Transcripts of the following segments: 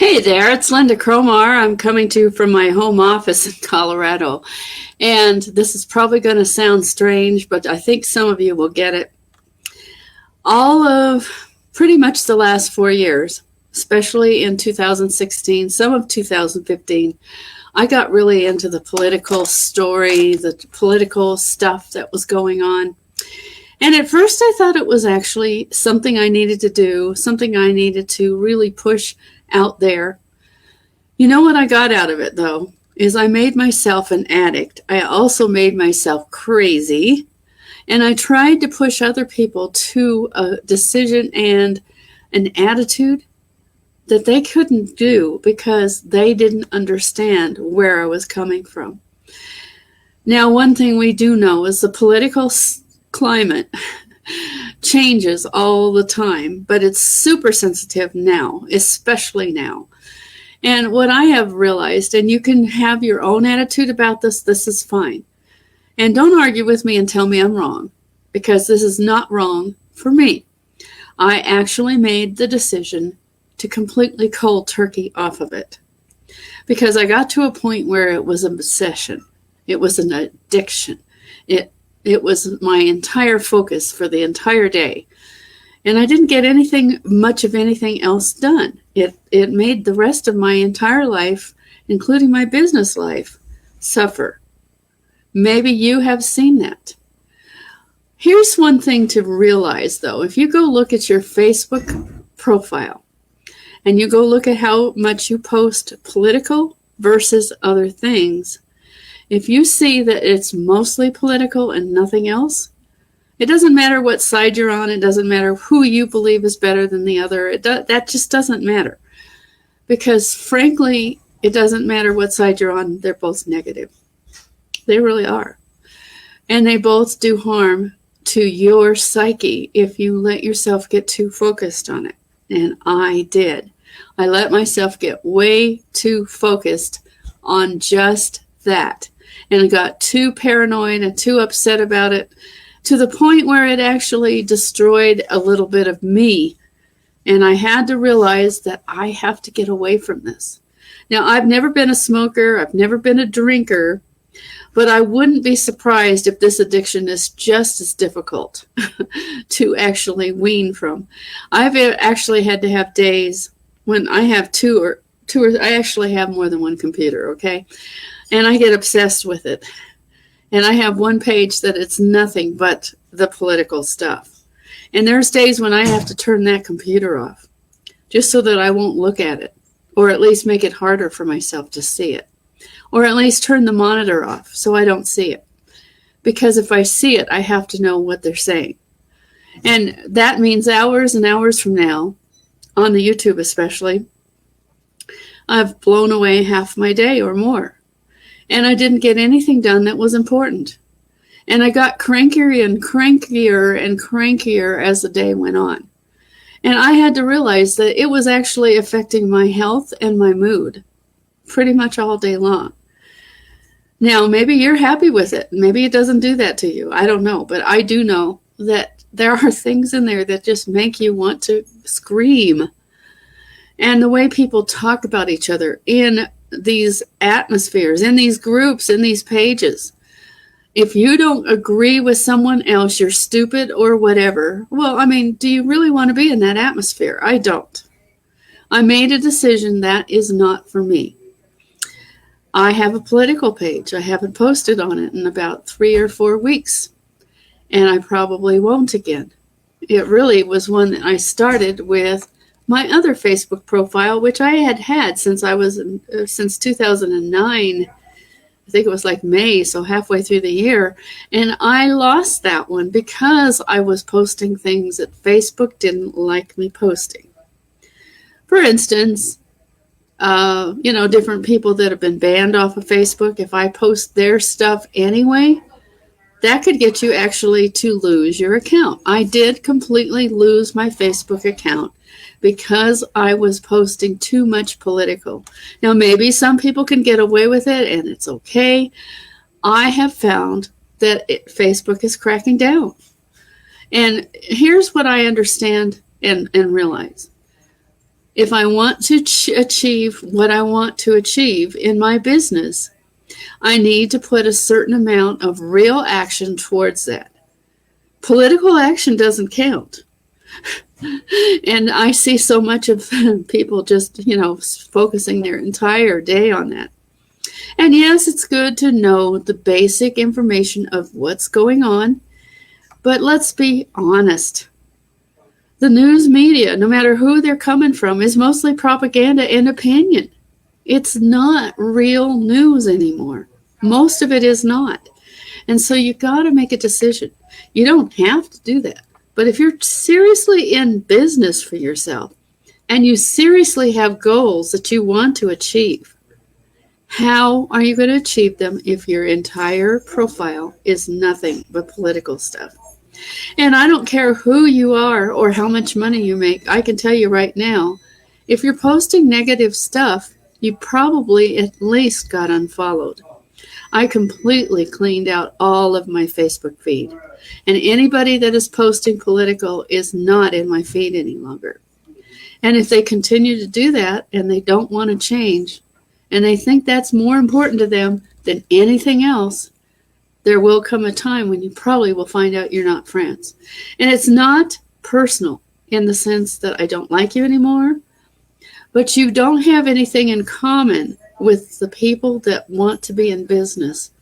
Hey there, it's Linda Cromar. I'm coming to you from my home office in Colorado. And this is probably going to sound strange, but I think some of you will get it. All of pretty much the last 4 years, especially in 2016, some of 2015, I got really into the political story, the political stuff that was going on. And at first I thought it was actually something I needed to do, something I needed to really push out there. You know what I got out of it, though, is I made myself an addict. I also made myself crazy, and I tried to push other people to a decision and an attitude that they couldn't do because they didn't understand where I was coming from. Now, one thing we do know is the political climate changes all the time, but it's super sensitive now, especially now. And what I have realized, and you can have your own attitude about this is fine. And don't argue with me and tell me I'm wrong, because this is not wrong for me. I actually made the decision to completely cold turkey off of it, because I got to a point where it was an obsession. It was an addiction. It was my entire focus for the entire day. And I didn't get much of anything else done. It made the rest of my entire life, including my business life, suffer. Maybe you have seen that. Here's one thing to realize, though. If you go look at your Facebook profile and you go look at how much you post political versus other things, if you see that it's mostly political and nothing else, it doesn't matter what side you're on. It doesn't matter who you believe is better than the other. That just doesn't matter. Because frankly, it doesn't matter what side you're on. They're both negative. They really are. And they both do harm to your psyche if you let yourself get too focused on it. And I did. I let myself get way too focused on just that. And I got too paranoid and too upset about it, to the point where it actually destroyed a little bit of me. And I had to realize that I have to get away from this. Now, I've never been a smoker. I've never been a drinker. But I wouldn't be surprised if this addiction is just as difficult to actually wean from. I've actually had to have days when I have I actually have more than one computer, okay? And I get obsessed with it. And I have one page that it's nothing but the political stuff. And there's days when I have to turn that computer off just so that I won't look at it, or at least make it harder for myself to see it, or at least turn the monitor off so I don't see it. Because if I see it, I have to know what they're saying. And that means hours and hours from now, on the YouTube especially, I've blown away half my day or more. And I didn't get anything done that was important. And I got crankier and crankier and crankier as the day went on. And I had to realize that it was actually affecting my health and my mood pretty much all day long. Now, maybe you're happy with it. Maybe it doesn't do that to you. I don't know. But I do know that there are things in there that just make you want to scream. And the way people talk about each other in these atmospheres, in these groups, in these pages. If you don't agree with someone else, you're stupid or whatever. Well, I mean, do you really want to be in that atmosphere? I don't. I made a decision that is not for me. I have a political page. I haven't posted on it in about 3 or 4 weeks. And I probably won't again. It really was one that I started with my other Facebook profile, which I had since since 2009. I think it was like May, so halfway through the year. And I lost that one because I was posting things that Facebook didn't like me posting. For instance, different people that have been banned off of Facebook, if I post their stuff anyway, that could get you actually to lose your account. I did completely lose my Facebook account because I was posting too much political. Now, maybe some people can get away with it, and it's okay. I have found that Facebook is cracking down. And here's what I understand and realize. If I want to achieve what I want to achieve in my business, I need to put a certain amount of real action towards that. Political action doesn't count. And I see so much of people just, focusing their entire day on that. And yes, it's good to know the basic information of what's going on, but let's be honest. The news media, no matter who they're coming from, is mostly propaganda and opinion. It's not real news anymore. Most of it is not. And so you got to make a decision. You don't have to do that. But if you're seriously in business for yourself and you seriously have goals that you want to achieve, how are you going to achieve them if your entire profile is nothing but political stuff? And I don't care who you are or how much money you make. I can tell you right now, if you're posting negative stuff, you probably at least got unfollowed. I completely cleaned out all of my Facebook feed. And anybody that is posting political is not in my feed any longer. And if they continue to do that and they don't want to change, and they think that's more important to them than anything else, there will come a time when you probably will find out you're not friends. And it's not personal in the sense that I don't like you anymore, but you don't have anything in common with the people that want to be in business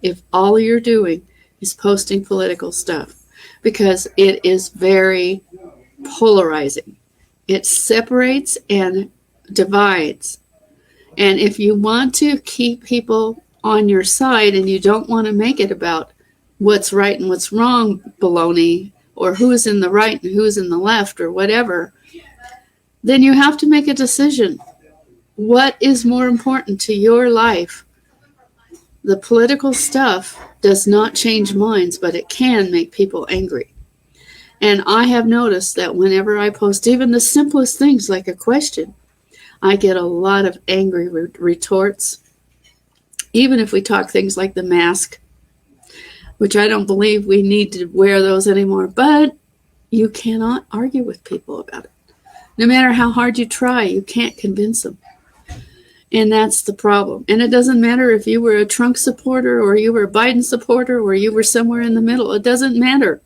if all you're doing is posting political stuff, because it is very polarizing. It separates and divides. And if you want to keep people on your side and you don't want to make it about what's right and what's wrong baloney, or who's in the right and who's in the left or whatever, then you have to make a decision. What is more important to your life? The political stuff does not change minds, but it can make people angry. And I have noticed that whenever I post even the simplest things like a question, I get a lot of angry retorts. Even if we talk things like the mask, which I don't believe we need to wear those anymore, but you cannot argue with people about it. No matter how hard you try, you can't convince them. And that's the problem. And it doesn't matter if you were a Trump supporter or you were a Biden supporter or you were somewhere in the middle. It doesn't matter.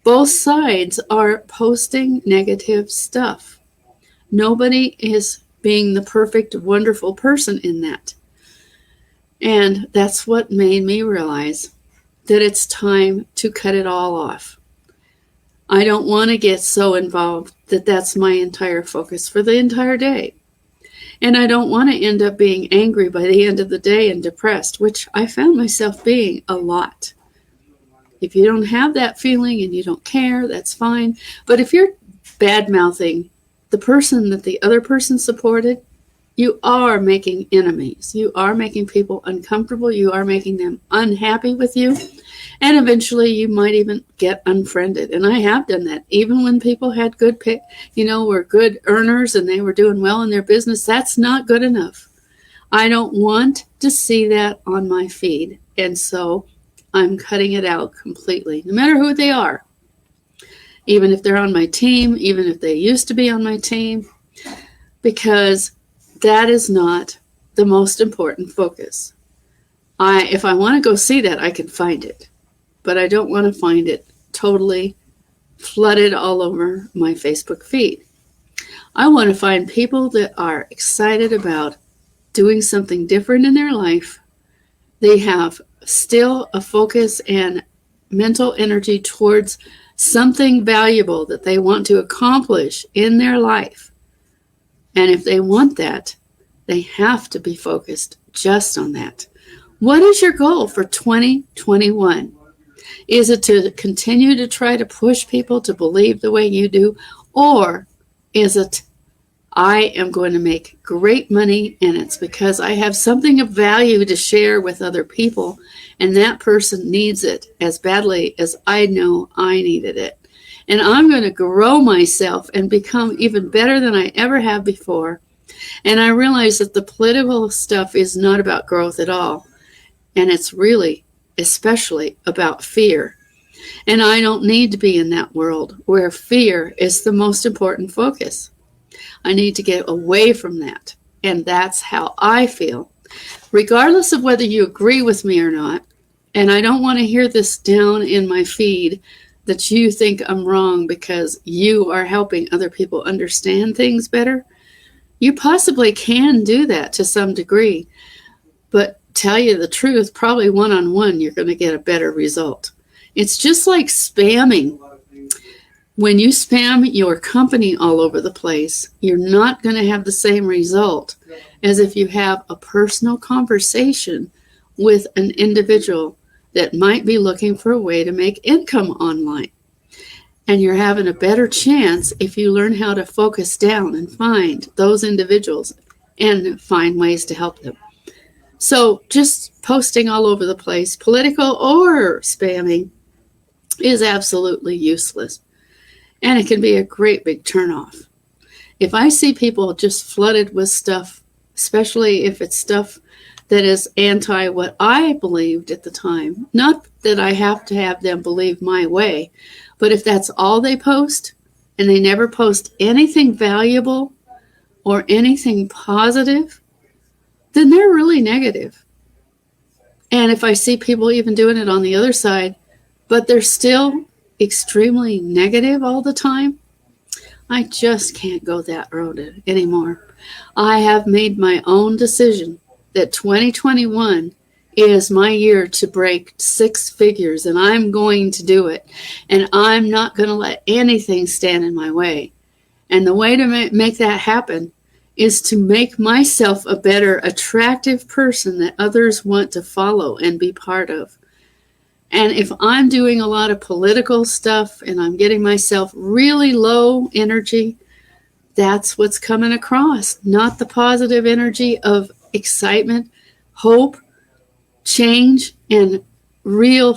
Both sides are posting negative stuff. Nobody is being the perfect, wonderful person in that. And that's what made me realize that it's time to cut it all off. I don't want to get so involved that that's my entire focus for the entire day. And I don't want to end up being angry by the end of the day and depressed, which I found myself being a lot. If you don't have that feeling and you don't care, that's fine. But if you're bad-mouthing the person that the other person supported, you are making enemies. You are making people uncomfortable. You are making them unhappy with you. And eventually you might even get unfriended. And I have done that. Even when people had good pay, were good earners and they were doing well in their business, that's not good enough. I don't want to see that on my feed. And so I'm cutting it out completely, no matter who they are. Even if they're on my team, even if they used to be on my team, because that is not the most important focus. If I want to go see that, I can find it. But I don't want to find it totally flooded all over my Facebook feed. I want to find people that are excited about doing something different in their life. They have still a focus and mental energy towards something valuable that they want to accomplish in their life. And if they want that, they have to be focused just on that. What is your goal for 2021? Is it to continue to try to push people to believe the way you do? Or is it, I am going to make great money and it's because I have something of value to share with other people and that person needs it as badly as I know I needed it. And I'm going to grow myself and become even better than I ever have before. And I realize that the political stuff is not about growth at all. And it's really, especially about fear. And I don't need to be in that world where fear is the most important focus. I need to get away from that. And that's how I feel. Regardless of whether you agree with me or not, and I don't want to hear this down in my feed that you think I'm wrong because you are helping other people understand things better. You possibly can do that to some degree, but tell you the truth, probably one-on-one, you're going to get a better result. It's just like spamming. When you spam your company all over the place, you're not going to have the same result as if you have a personal conversation with an individual that might be looking for a way to make income online. And you're having a better chance if you learn how to focus down and find those individuals and find ways to help them. So just posting all over the place, political or spamming, is absolutely useless. And it can be a great big turnoff. If I see people just flooded with stuff, especially if it's stuff that is anti what I believed at the time, not that I have to have them believe my way, but if that's all they post and they never post anything valuable or anything positive, then they're really negative. And if I see people even doing it on the other side, but they're still extremely negative all the time, I just can't go that road anymore. I have made my own decision that 2021 is my year to break 6 figures, and I'm going to do it. And I'm not going to let anything stand in my way. And the way to make that happen is to make myself a better, attractive person that others want to follow and be part of. And if I'm doing a lot of political stuff and I'm getting myself really low energy, that's what's coming across, not the positive energy of excitement, hope, change, and real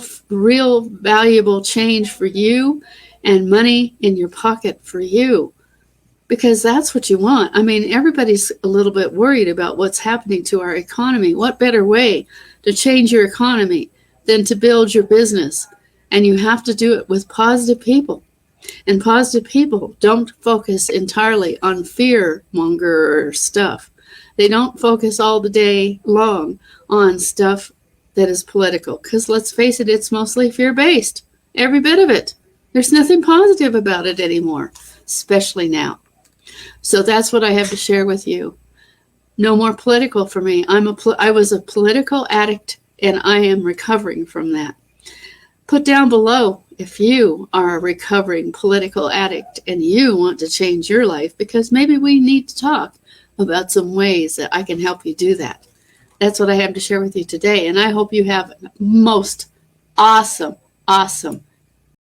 valuable change for you and money in your pocket for you. Because that's what you want. I mean, everybody's a little bit worried about what's happening to our economy. What better way to change your economy than to build your business? And you have to do it with positive people. And positive people don't focus entirely on fear-monger stuff. They don't focus all the day long on stuff that is political. Because let's face it, it's mostly fear-based. Every bit of it. There's nothing positive about it anymore, especially now. So that's what I have to share with you. No more political for me. I was a political addict, and I am recovering from that. Put down below if you are a recovering political addict and you want to change your life, because maybe we need to talk about some ways that I can help you do that. That's what I have to share with you today, and I hope you have a most awesome